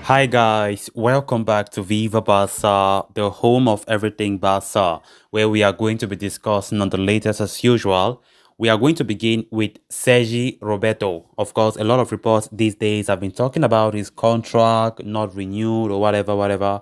Hi guys, welcome back to Viva Barça, the home of everything Barça, where we are going to be discussing on the latest as usual. We are going to begin with Sergi Roberto. Of course, a lot of reports these days have been talking about his contract not renewed or whatever.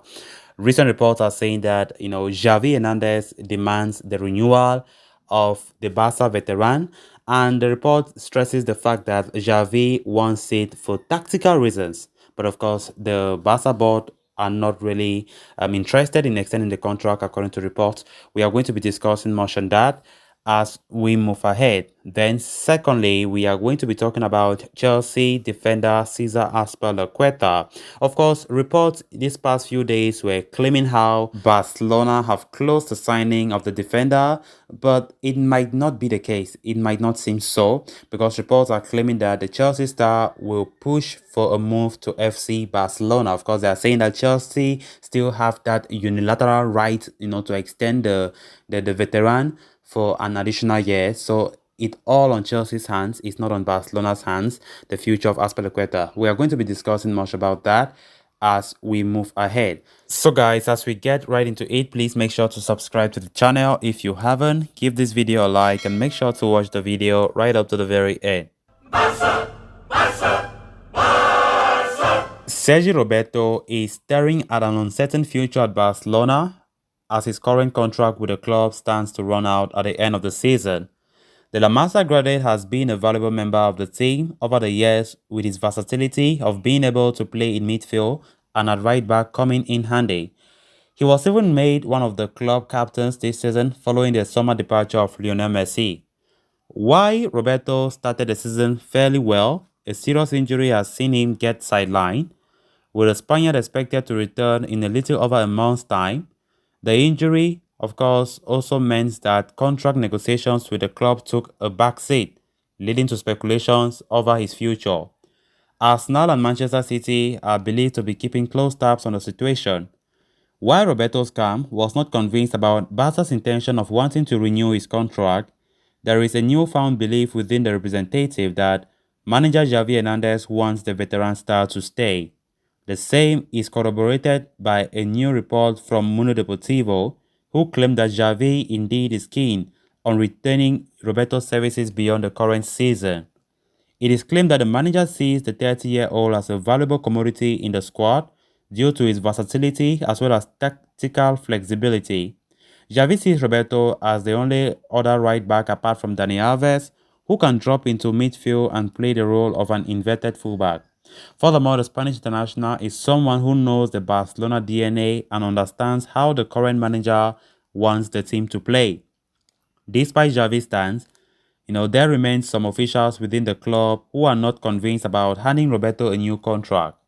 Recent reports are saying that, Xavi Hernandez demands the renewal of the Barca veteran, and the report stresses the fact that Xavi wants it for tactical reasons. But of course, the Barca board are not really interested in extending the contract, according to reports. We are going to be discussing much on that as we move ahead. Then, secondly, we are going to be talking about Chelsea defender Cesar Azpilicueta. Of course, reports these past few days were claiming how Barcelona have closed the signing of the defender, but it might not be the case. It might not seem so because reports are claiming that the Chelsea star will push for a move to FC Barcelona. Of course, they are saying that Chelsea still have that unilateral right, to extend the veteran for an additional year. So it all on Chelsea's hands. It's not on Barcelona's hands. The future of Azpilicueta. We are going to be discussing much about that as we move ahead. So guys, as we get right into it, please make sure to subscribe to the channel if you haven't. Give this video a like and make sure to watch the video right up to the very end. Barça! Barça! Barça! Sergi Roberto is staring at an uncertain future at Barcelona as his current contract with the club stands to run out at the end of the season. The La Masia graduate has been a valuable member of the team over the years, with his versatility of being able to play in midfield and at right back coming in handy. He was even made one of the club captains this season following the summer departure of Lionel Messi. While Roberto started the season fairly well, a serious injury has seen him get sidelined. With the Spaniard expected to return in a little over a month's time, the injury, of course, also meant that contract negotiations with the club took a backseat, leading to speculations over his future. Arsenal and Manchester City are believed to be keeping close tabs on the situation. While Roberto's camp was not convinced about Barca's intention of wanting to renew his contract, there is a newfound belief within the representative that manager Xavi Hernandez wants the veteran star to stay. The same is corroborated by a new report from Mundo Deportivo, who claimed that Xavi indeed is keen on retaining Roberto's services beyond the current season. It is claimed that the manager sees the 30-year-old as a valuable commodity in the squad due to his versatility as well as tactical flexibility. Xavi sees Roberto as the only other right back apart from Dani Alves who can drop into midfield and play the role of an inverted fullback. Furthermore, the Spanish international is someone who knows the Barcelona DNA and understands how the current manager wants the team to play. Despite Xavi's stance, there remains some officials within the club who are not convinced about handing Roberto a new contract.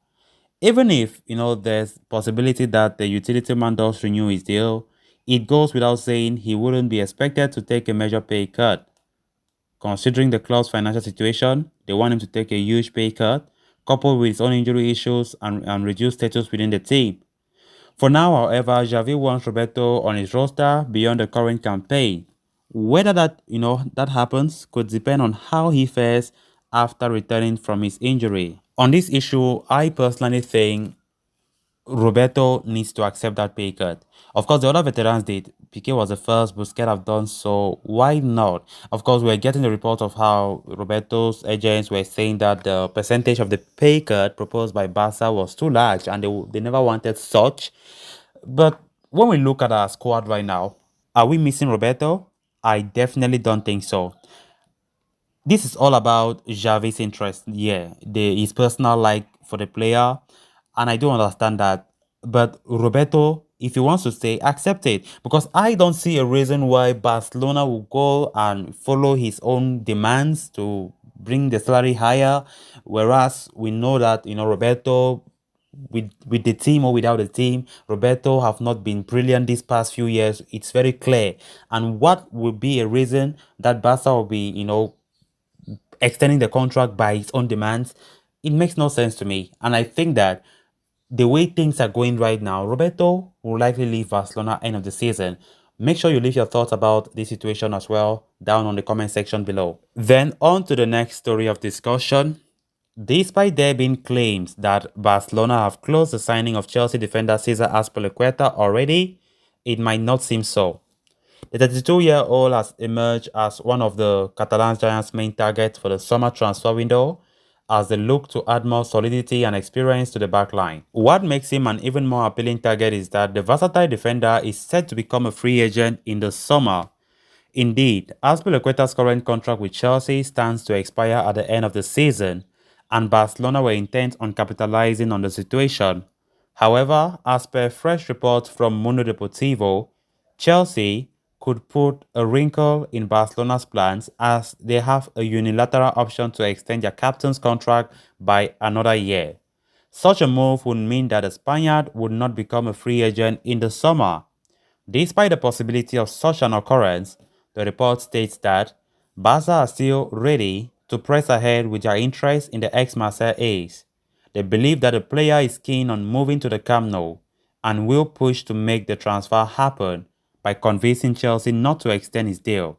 Even if, there's possibility that the utility man does renew his deal, it goes without saying he wouldn't be expected to take a major pay cut. Considering the club's financial situation, they want him to take a huge pay cut, coupled with his own injury issues and reduced status within the team. For now, however, Xavi wants Roberto on his roster beyond the current campaign. Whether that happens could depend on how he fares after returning from his injury. On this issue, I personally think Roberto needs to accept that pay cut. Of course, the other veterans did. Piqué was the first, Busquets have done so. Why not? Of course, we're getting the report of how Roberto's agents were saying that the percentage of the pay cut proposed by Barca was too large and they never wanted such. But when we look at our squad right now, are we missing Roberto? I definitely don't think so. This is all about Xavi's interest, yeah, his personal like for the player, and I do understand that. But Roberto, if he wants to stay, accept it because I don't see a reason why Barcelona will go and follow his own demands to bring the salary higher, whereas we know that Roberto with the team or without the team, Roberto have not been brilliant these past few years. It's very clear. And what would be a reason that Barca will be, extending the contract by its own demands? It makes no sense to me. And I think that the way things are going right now, Roberto will likely leave Barcelona end of the season. Make sure you leave your thoughts about this situation as well down on the comment section below. Then on to the next story of discussion. Despite there being claims that Barcelona have closed the signing of Chelsea defender Cesar Azpilicueta already, it might not seem so. The 32-year-old has emerged as one of the Catalan Giants' main targets for the summer transfer window as they look to add more solidity and experience to the backline. What makes him an even more appealing target is that the versatile defender is set to become a free agent in the summer. Indeed, Azpilicueta's current contract with Chelsea stands to expire at the end of the season, and Barcelona were intent on capitalizing on the situation. However, as per fresh reports from Mundo Deportivo, Chelsea could put a wrinkle in Barcelona's plans as they have a unilateral option to extend their captain's contract by another year. Such a move would mean that the Spaniard would not become a free agent in the summer. Despite the possibility of such an occurrence, the report states that Barca are still ready to press ahead with their interest in the ex-Marseille ace. They believe that the player is keen on moving to the Camp Nou and will push to make the transfer happen by convincing Chelsea not to extend his deal.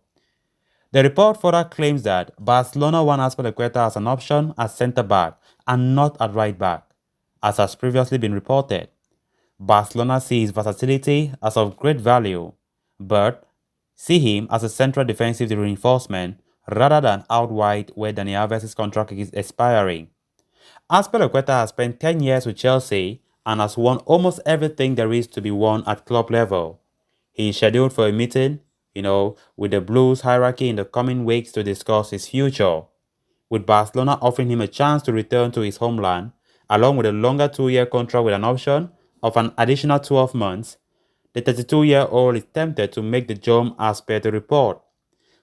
The report further claims that Barcelona want Azpilicueta as an option at centre-back and not at right-back, as has previously been reported. Barcelona see his versatility as of great value, but see him as a central defensive reinforcement rather than out wide where Dani Alves' contract is expiring. Azpilicueta has spent 10 years with Chelsea and has won almost everything there is to be won at club level. He is scheduled for a meeting, with the Blues hierarchy in the coming weeks to discuss his future, with Barcelona offering him a chance to return to his homeland, along with a longer 2-year contract with an option of an additional 12 months. The 32-year-old is tempted to make the jump as per the report.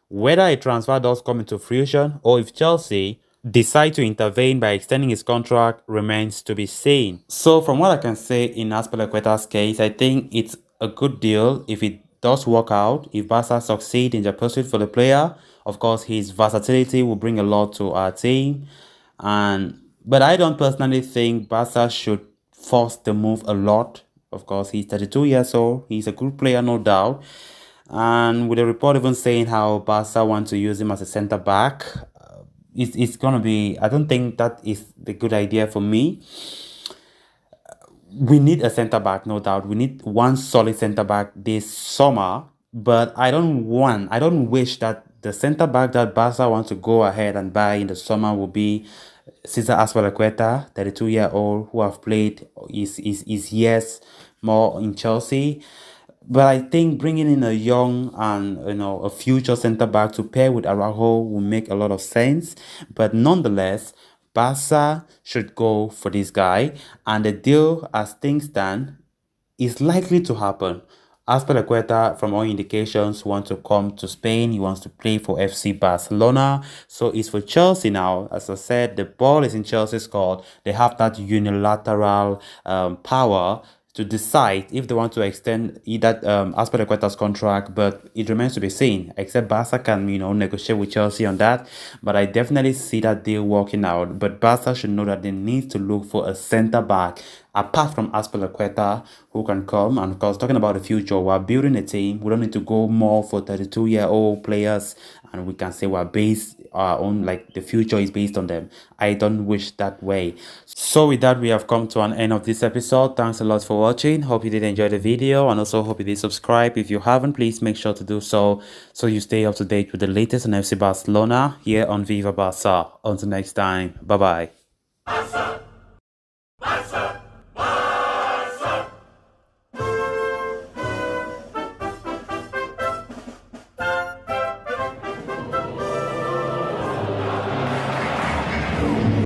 Whether a transfer does come into fruition or if Chelsea decide to intervene by extending his contract remains to be seen. So from what I can say in Azpilicueta's case, I think it's a good deal if it does work out. If Barca succeed in their pursuit for the player, of course his versatility will bring a lot to our team. But I don't personally think Barca should force the move a lot. Of course, he's 32 years old. He's a good player, no doubt. And with the report even saying how Barca want to use him as a centre back, it's gonna be. I don't think that is the good idea for me. We need a centre back, no doubt. We need one solid centre back this summer. But I don't wish that the centre back that Barca wants to go ahead and buy in the summer will be Cesar Azpilicueta, 32-year-old, who have played his years more in Chelsea. But I think bringing in a young and a future centre back to pair with Araujo will make a lot of sense. But nonetheless, Barca should go for this guy, and the deal as things stand is likely to happen. Azpilicueta, from all indications, wants to come to Spain. He wants to play for FC Barcelona. So it's for Chelsea now. As I said, the ball is in Chelsea's court. They have that unilateral power to decide if they want to extend that Azpilicueta's contract, but it remains to be seen. Except Barca can, negotiate with Chelsea on that. But I definitely see that deal working out. But Barca should know that they need to look for a centre back apart from Azpilicueta, who can come. And of course, talking about the future, we're building a team. We don't need to go more for 32-year-old players, and we can say we're based on, like, the future is based on them. I don't wish that way. So with that, we have come to an end of this episode. Thanks a lot for watching. Hope you did enjoy the video, and also hope you did subscribe. If you haven't, please make sure to do so you stay up to date with the latest on FC Barcelona here on Viva Barca. Until next time, bye bye.